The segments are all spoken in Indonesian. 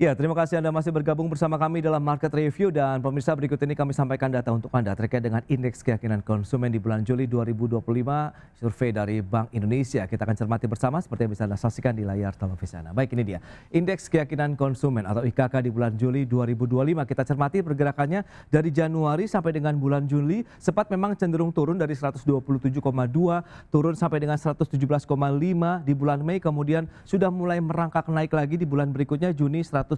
Ya, terima kasih Anda masih bergabung bersama kami dalam Market Review dan pemirsa berikut ini kami sampaikan data untuk Anda terkait dengan indeks keyakinan konsumen di bulan Juli 2025 survei dari Bank Indonesia. Kita akan cermati bersama seperti yang bisa Anda saksikan di layar televisi Anda. Baik, ini dia. Indeks keyakinan konsumen atau IKK di bulan Juli 2025. Kita cermati pergerakannya dari Januari sampai dengan bulan Juli sempat memang cenderung turun dari 127,2 turun sampai dengan 117,5 di bulan Mei, kemudian sudah mulai merangkak naik lagi di bulan berikutnya Juni 117,8,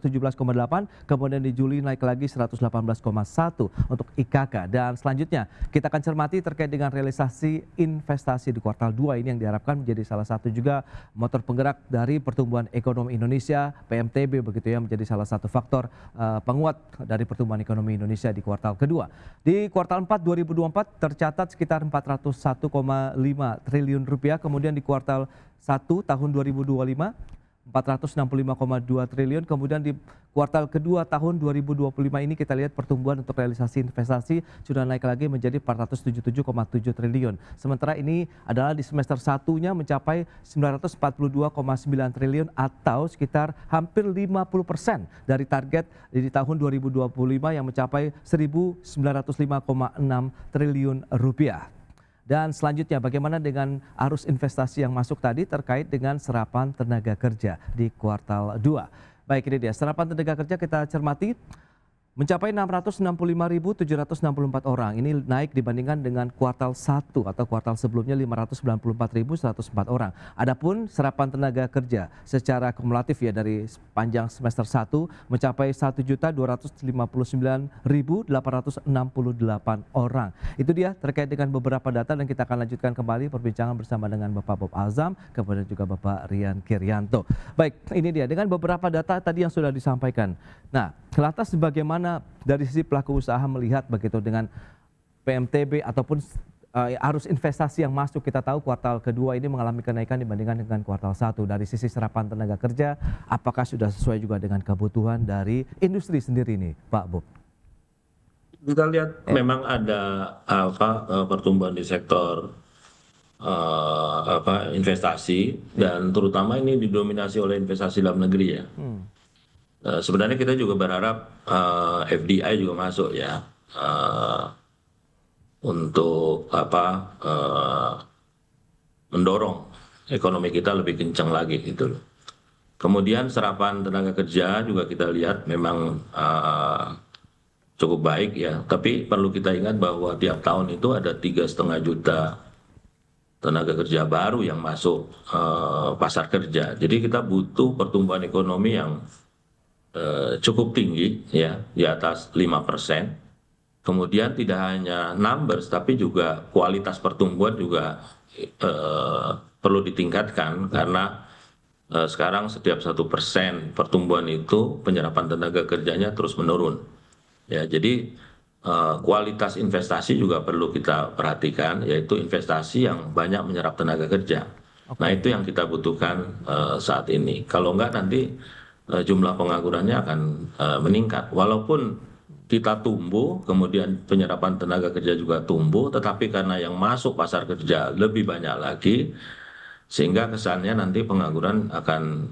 kemudian di Juli naik lagi 118,1 untuk IKK. Dan selanjutnya kita akan cermati terkait dengan realisasi investasi di kuartal 2 ini yang diharapkan menjadi salah satu juga motor penggerak dari pertumbuhan ekonomi Indonesia, PMTB begitu ya, menjadi salah satu faktor penguat dari pertumbuhan ekonomi Indonesia di kuartal kedua. Di kuartal 4 2024 tercatat sekitar 401,5 triliun rupiah, kemudian di kuartal 1 tahun 2025 465,2 triliun, kemudian di kuartal kedua tahun 2025 ini kita lihat pertumbuhan untuk realisasi investasi sudah naik lagi menjadi 477,7 triliun. Sementara ini adalah di semester satunya mencapai 942,9 triliun atau sekitar hampir 50% dari target di tahun 2025 yang mencapai 1.905,6 triliun rupiah. Dan selanjutnya bagaimana dengan arus investasi yang masuk tadi terkait dengan serapan tenaga kerja di kuartal 2. Baik, ini dia serapan tenaga kerja kita cermati mencapai 665.764 orang. Ini naik dibandingkan dengan kuartal 1 atau kuartal sebelumnya 594.104 orang. Adapun serapan tenaga kerja secara kumulatif ya dari sepanjang semester 1 mencapai 1.259.868 orang. Itu dia terkait dengan beberapa data dan kita akan lanjutkan kembali perbincangan bersama dengan Bapak Bob Azam kemudian juga Bapak Rian Kiryanto. Baik, ini dia dengan beberapa data tadi yang sudah disampaikan. Nah, lantas bagaimana dari sisi pelaku usaha melihat begitu dengan PMTB ataupun arus investasi yang masuk? Kita tahu kuartal kedua ini mengalami kenaikan dibandingkan dengan kuartal 1. Dari sisi serapan tenaga kerja, apakah sudah sesuai juga dengan kebutuhan dari industri sendiri nih, Pak Bob? Kita lihat memang ada pertumbuhan di sektor investasi dan terutama ini didominasi oleh investasi dalam negeri ya. Sebenarnya kita juga berharap FDI juga masuk ya untuk mendorong ekonomi kita lebih kencang lagi gitu. Kemudian serapan tenaga kerja juga kita lihat memang cukup baik ya. Tapi perlu kita ingat bahwa tiap tahun itu ada 3,5 juta tenaga kerja baru yang masuk pasar kerja. Jadi kita butuh pertumbuhan ekonomi yang cukup tinggi ya, di atas 5%. Kemudian tidak hanya numbers tapi juga kualitas pertumbuhan juga perlu ditingkatkan karena sekarang setiap 1% pertumbuhan itu penyerapan tenaga kerjanya terus menurun. Ya, jadi kualitas investasi juga perlu kita perhatikan, yaitu investasi yang banyak menyerap tenaga kerja. Nah, itu yang kita butuhkan saat ini. Kalau enggak nanti jumlah penganggurannya akan meningkat. Walaupun kita tumbuh, kemudian penyerapan tenaga kerja juga tumbuh, tetapi karena yang masuk pasar kerja lebih banyak lagi, sehingga kesannya nanti pengangguran akan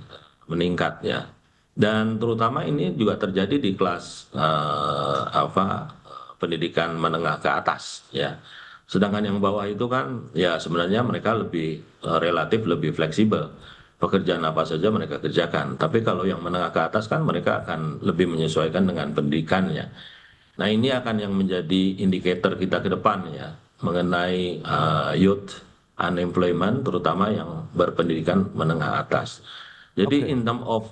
meningkat ya. Dan terutama ini juga terjadi di kelas pendidikan menengah ke atas ya. Sedangkan yang bawah itu kan ya sebenarnya mereka lebih relatif lebih fleksibel. Pekerjaan apa saja mereka kerjakan. Tapi kalau yang menengah ke atas kan mereka akan lebih menyesuaikan dengan pendidikannya. Nah, ini akan yang menjadi indikator kita ke depan ya mengenai youth unemployment terutama yang berpendidikan menengah atas. Jadi in term of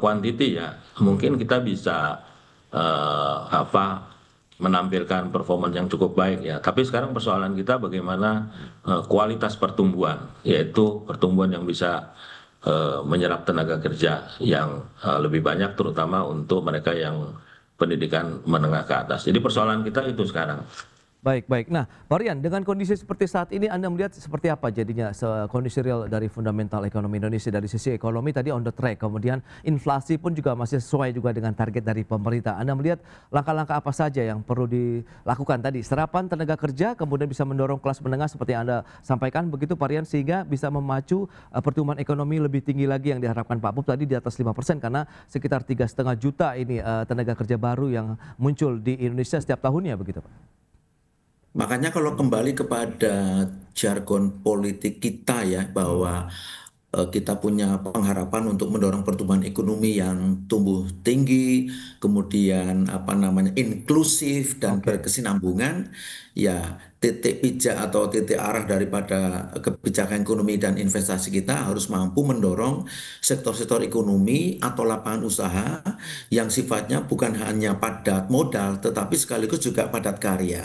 quantity ya mungkin kita bisa menampilkan performa yang cukup baik ya. Tapi sekarang persoalan kita bagaimana kualitas pertumbuhan, yaitu pertumbuhan yang bisa menyerap tenaga kerja yang lebih banyak terutama untuk mereka yang pendidikan menengah ke atas. Jadi persoalan kita itu sekarang. Baik, baik. Nah, Pak Rian, dengan kondisi seperti saat ini Anda melihat seperti apa jadinya kondisi real dari fundamental ekonomi Indonesia dari sisi ekonomi tadi on the track, kemudian inflasi pun juga masih sesuai juga dengan target dari pemerintah. Anda melihat langkah-langkah apa saja yang perlu dilakukan tadi? Serapan tenaga kerja kemudian bisa mendorong kelas menengah seperti yang Anda sampaikan begitu Pak Rian sehingga bisa memacu pertumbuhan ekonomi lebih tinggi lagi yang diharapkan Pak Bob tadi di atas 5% karena sekitar 3,5 juta ini tenaga kerja baru yang muncul di Indonesia setiap tahunnya begitu Pak. Makanya kalau kembali kepada jargon politik kita ya bahwa kita punya pengharapan untuk mendorong pertumbuhan ekonomi yang tumbuh tinggi, kemudian apa namanya inklusif dan Oke. berkesinambungan, ya titik pijak atau titik arah daripada kebijakan ekonomi dan investasi kita harus mampu mendorong sektor-sektor ekonomi atau lapangan usaha yang sifatnya bukan hanya padat modal, tetapi sekaligus juga padat karya.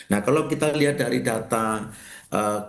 Nah, kalau kita lihat dari data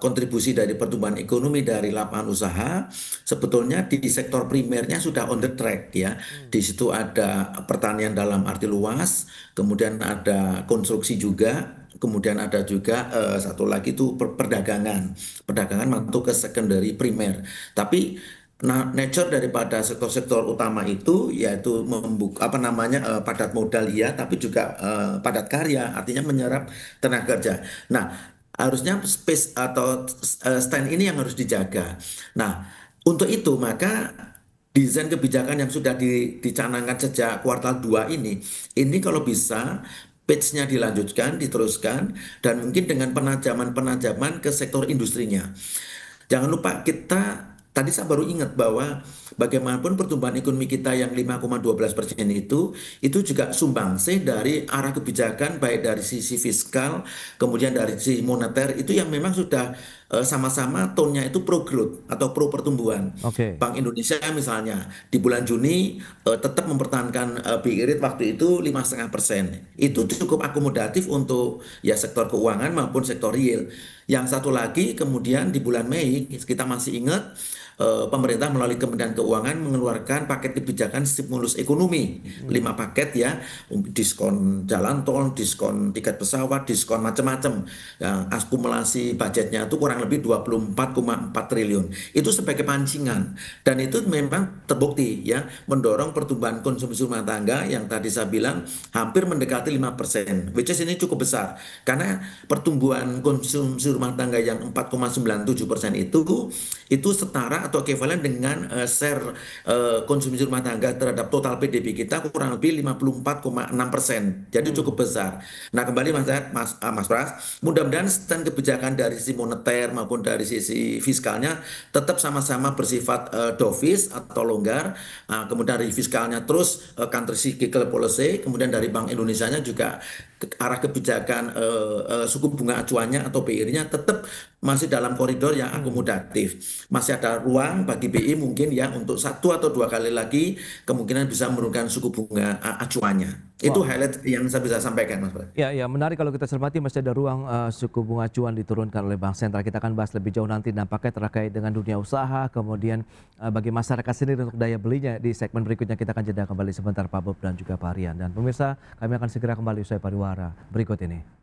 kontribusi dari pertumbuhan ekonomi dari lapangan usaha, sebetulnya di sektor primernya sudah on the track ya. Di situ ada pertanian dalam arti luas, kemudian ada konstruksi juga, kemudian ada juga satu lagi itu perdagangan. Perdagangan masuk ke secondary primer. Tapi nah, nature daripada sektor-sektor utama itu yaitu membuka apa namanya padat modal ya, tapi juga padat karya, artinya menyerap tenaga kerja. Nah, harusnya space atau stand ini yang harus dijaga. Nah, untuk itu maka desain kebijakan yang sudah dicanangkan sejak kuartal 2 ini kalau bisa pace-nya dilanjutkan, diteruskan, dan mungkin dengan penajaman-penajaman ke sektor industrinya. Jangan lupa kita tadi saya baru ingat bahwa bagaimanapun pertumbuhan ekonomi kita yang 5,12% itu juga sumbangsih dari arah kebijakan baik dari sisi fiskal kemudian dari sisi moneter itu yang memang sudah sama-sama tone-nya itu pro growth atau pro pertumbuhan. Oke. Bank Indonesia misalnya di bulan Juni tetap mempertahankan BI rate waktu itu 5,5%. Itu cukup akomodatif untuk ya sektor keuangan maupun sektor real. Yang satu lagi kemudian di bulan Mei kita masih ingat pemerintah melalui Kementerian Keuangan mengeluarkan paket kebijakan stimulus ekonomi 5 paket ya, diskon jalan tol, diskon tiket pesawat, diskon macam-macam. Ya, akumulasi budgetnya itu kurang lebih 24,4 triliun. Itu sebagai pancingan dan itu memang terbukti ya mendorong pertumbuhan konsumsi rumah tangga yang tadi saya bilang hampir mendekati 5%, which is ini cukup besar karena pertumbuhan konsumsi rumah tangga yang 4,97% itu setara atau ekivalen dengan share konsumsi rumah tangga terhadap total PDB kita kurang lebih 54,6%. Jadi cukup besar. Nah, kembali Mas Pras, mudah-mudahan stand kebijakan dari sisi moneter maupun dari sisi fiskalnya tetap sama-sama bersifat dovish atau longgar. Kemudian dari fiskalnya terus counter cyclical policy, kemudian dari Bank Indonesianya juga arah kebijakan suku bunga acuannya atau BI-nya tetap masih dalam koridor yang akomodatif. Masih ada ruang bagi BI mungkin ya untuk 1 atau 2 kali lagi kemungkinan bisa menurunkan suku bunga acuannya. Itu Wow. highlight yang saya bisa sampaikan, Mas Bro. Ya, ya menarik kalau kita cermati masih ada ruang suku bunga acuan diturunkan oleh Bank Sentral. Kita akan bahas lebih jauh nanti dampaknya terkait dengan dunia usaha, kemudian bagi masyarakat sendiri untuk daya belinya di segmen berikutnya. Kita akan jeda kembali sebentar Pak Bob dan juga Pak Rian. Dan pemirsa, kami akan segera kembali usai pariwara berikut ini.